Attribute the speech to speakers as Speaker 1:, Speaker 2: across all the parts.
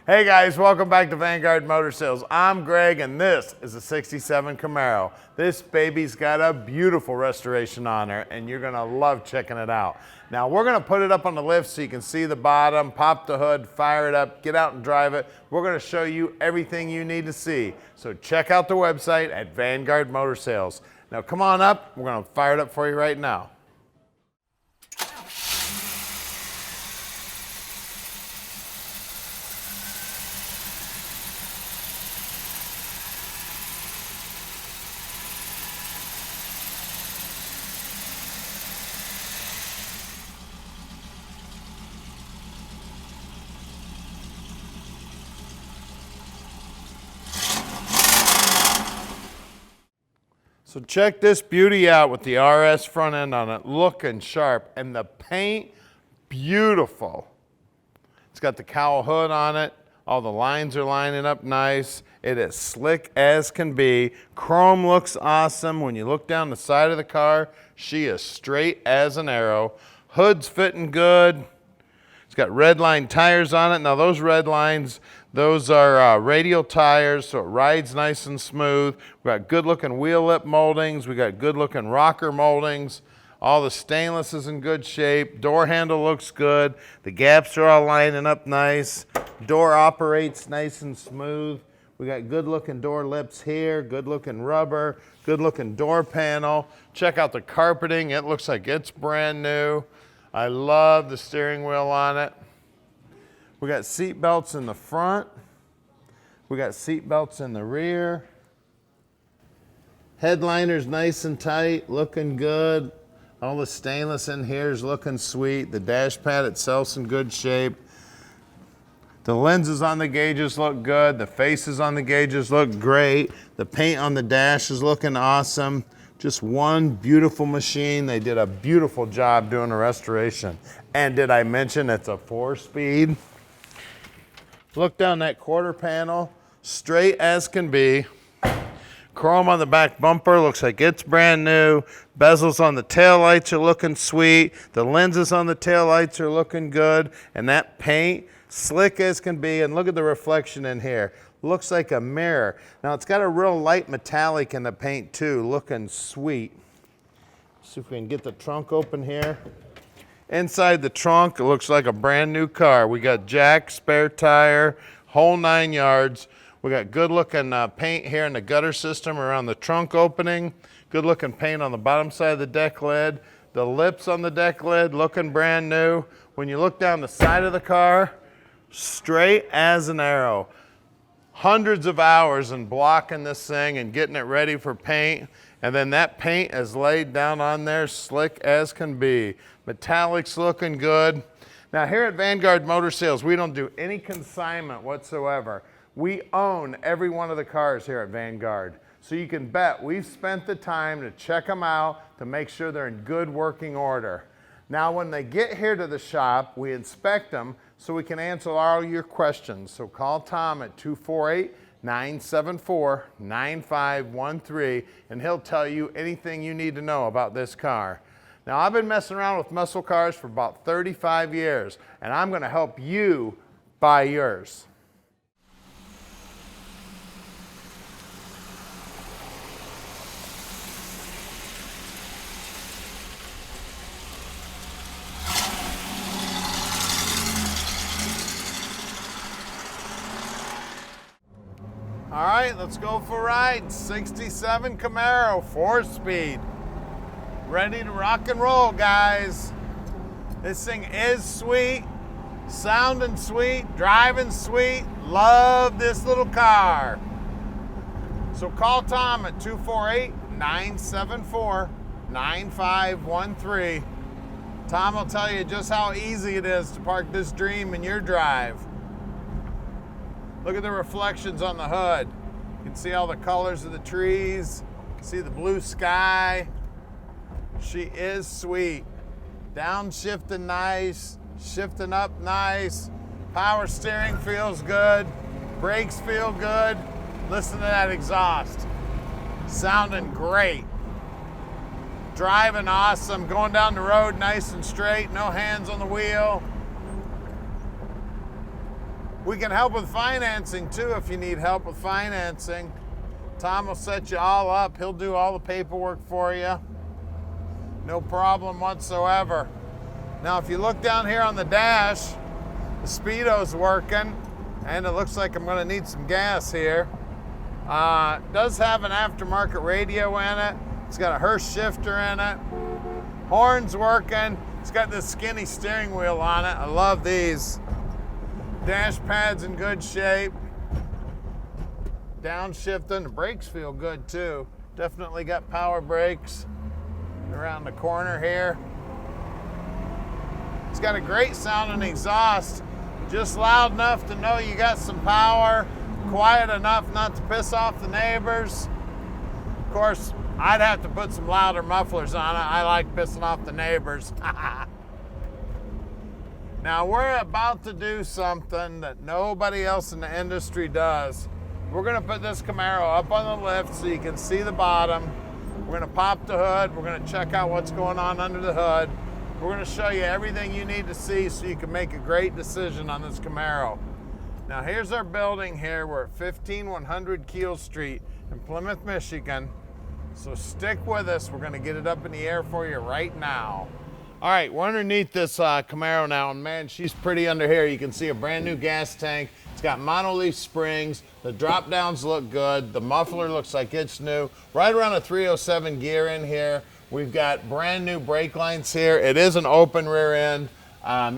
Speaker 1: Hey guys, welcome back to Vanguard Motor Sales. I'm Greg and this is a 67 Camaro. This baby's got a beautiful restoration on her and you're gonna love checking it out. Now we're gonna put it up on the lift so you can see the bottom, pop the hood, fire it up, get out and drive it. We're gonna show you everything you need to see. So check out the website at Vanguard Motor Sales. Now come on up, we're gonna fire it up for you right now. So check this beauty out with the RS front end on it, looking sharp, and the paint, beautiful. It's got the cowl hood on it, all the lines are lining up nice, it is slick as can be. Chrome looks awesome. When you look down the side of the car, she is straight as an arrow. Hood's fitting good. It's got redline tires on it. Now those red lines, those are radial tires, so it rides nice and smooth. We've got good looking wheel lip moldings. We got good looking rocker moldings. All the stainless is in good shape. Door handle looks good. The gaps are all lining up nice. Door operates nice and smooth. We got good looking door lips here, good looking rubber, good looking door panel. Check out the carpeting. It looks like it's brand new. I love the steering wheel on it. We got seat belts in the front. We got seat belts in the rear. Headliner's nice and tight, looking good. All the stainless in here is looking sweet. The dash pad itself's in good shape. The lenses on the gauges look good. The faces on the gauges look great. The paint on the dash is looking awesome. Just one beautiful machine. They did a beautiful job doing the restoration. And did I mention it's a 4-speed? Look down that quarter panel, straight as can be. Chrome on the back bumper, looks like it's brand new. Bezels on the taillights are looking sweet. The lenses on the taillights are looking good. And that paint, slick as can be. And look at the reflection in here. Looks like a mirror. Now it's got a real light metallic in the paint too, looking sweet. See if we can get the trunk open here. Inside the trunk, it looks like a brand new car. We got jack, spare tire, whole 9 yards. We got good looking paint here in the gutter system around the trunk opening. Good looking paint on the bottom side of the deck lid. The lips on the deck lid looking brand new. When you look down the side of the car, straight as an arrow. Hundreds of hours in blocking this thing and getting it ready for paint. And then that paint is laid down on there slick as can be. Metallics looking good. Now here at Vanguard Motor Sales, we don't do any consignment whatsoever. We own every one of the cars here at Vanguard. So you can bet we've spent the time to check them out to make sure they're in good working order. Now when they get here to the shop, we inspect them so we can answer all your questions. So call Tom at 248-974-9513 and he'll tell you anything you need to know about this car. Now I've been messing around with muscle cars for about 35 years and I'm going to help you buy yours. All right, let's go for a ride. 67 Camaro, 4-speed. Ready to rock and roll, guys. This thing is sweet, sounding sweet, driving sweet. Love this little car. So call Tom at 248-974-9513. Tom will tell you just how easy it is to park this dream in your drive. Look at the reflections on the hood. You can see all the colors of the trees. You can see the blue sky. She is sweet. Downshifting nice, shifting up nice. Power steering feels good. Brakes feel good. Listen to that exhaust. Sounding great. Driving awesome. Going down the road nice and straight. No hands on the wheel. We can help with financing too if you need help with financing. Tom will set you all up. He'll do all the paperwork for you. No problem whatsoever. Now, if you look down here on the dash, the speedo's working, and it looks like I'm gonna need some gas here. Does have an aftermarket radio in it. It's got a Hurst shifter in it. Horn's working. It's got this skinny steering wheel on it. I love these. Dash pad's in good shape. Downshifting, the brakes feel good too. Definitely got power brakes around the corner here. It's got a great sounding exhaust, just loud enough to know you got some power, quiet enough not to piss off the neighbors. Of course, I'd have to put some louder mufflers on it. I like pissing off the neighbors. Now we're about to do something that nobody else in the industry does. We're gonna put this Camaro up on the lift so you can see the bottom. We're gonna pop the hood. We're gonna check out what's going on under the hood. We're gonna show you everything you need to see so you can make a great decision on this Camaro. Now here's our building here. We're at 15100 Keel Street in Plymouth, Michigan. So stick with us. We're gonna get it up in the air for you right now. All right, we're underneath this Camaro now, and man, she's pretty under here. You can see a brand new gas tank. It's got monoleaf springs. The drop downs look good. The muffler looks like it's new. Right around a 307 gear in here. We've got brand new brake lines here. It is an open rear end.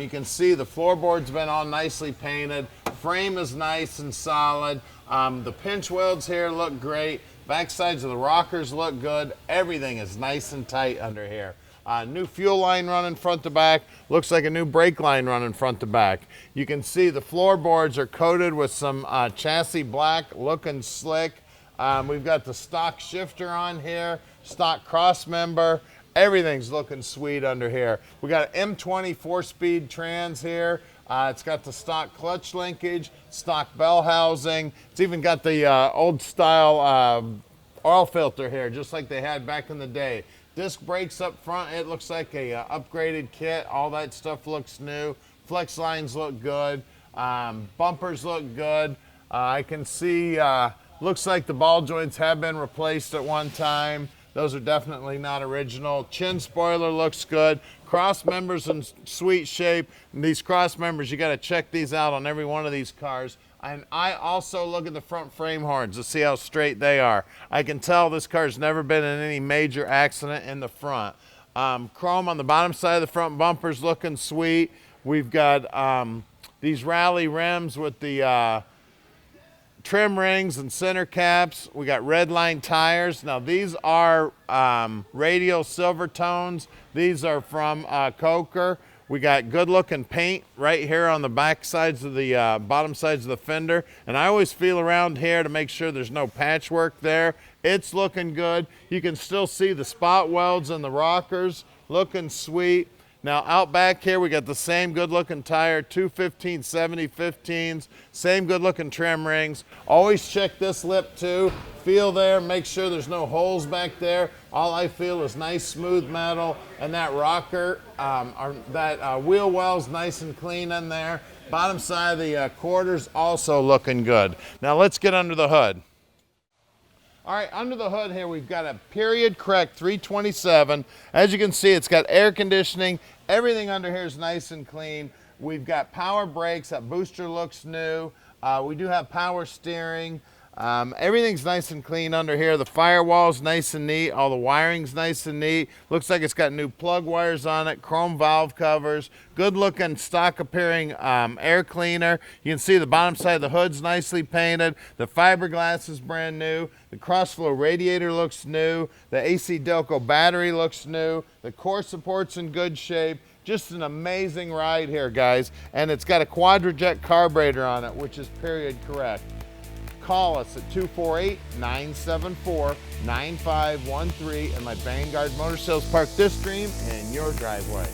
Speaker 1: You can see the floorboard's been all nicely painted. Frame is nice and solid. The pinch welds here look great. Back sides of the rockers look good. Everything is nice and tight under here. New fuel line running front to back. Looks like a new brake line running front to back. You can see the floorboards are coated with some chassis black, looking slick. We've got the stock shifter on here, stock cross member. Everything's looking sweet under here. We got an M20 4-speed trans here. It's got the stock clutch linkage, stock bell housing. It's even got the old style oil filter here, just like they had back in the day. Disc brakes up front, it looks like a upgraded kit. All that stuff looks new. Flex lines look good. Bumpers look good. I can see, looks like the ball joints have been replaced at one time. Those are definitely not original. Chin spoiler looks good. Cross members in sweet shape. And these cross members, you got to check these out on every one of these cars. And I also look at the front frame horns to see how straight they are. I can tell this car's never been in any major accident in the front. Chrome on the bottom side of the front bumpers looking sweet. We've got these rally rims with the trim rings and center caps. We got redline tires. Now these are radial silver tones. These are from Coker. We got good looking paint right here on the back sides of the bottom sides of the fender. And I always feel around here to make sure there's no patchwork there. It's looking good. You can still see the spot welds in the rockers, looking sweet. Now out back here, we got the same good looking tire, 215 70-15s, same good looking trim rings. Always check this lip too. Feel there, make sure there's no holes back there. All I feel is nice smooth metal, and that rocker, wheel well's nice and clean in there. Bottom side of the quarters also looking good. Now let's get under the hood. All right, under the hood here, we've got a period correct 327. As you can see, it's got air conditioning. Everything under here is nice and clean. We've got power brakes. That booster looks new. We do have power steering. Everything's nice and clean under here. The firewall's nice and neat. All the wiring's nice and neat. Looks like it's got new plug wires on it, chrome valve covers, good looking stock appearing air cleaner. You can see the bottom side of the hood's nicely painted. The fiberglass is brand new. The cross flow radiator looks new. The AC Delco battery looks new. The core support's in good shape. Just an amazing ride here, guys. And it's got a quadrajet carburetor on it, which is period correct. Call us at 248-974-9513 and let Vanguard Motor Sales park this dream in your driveway.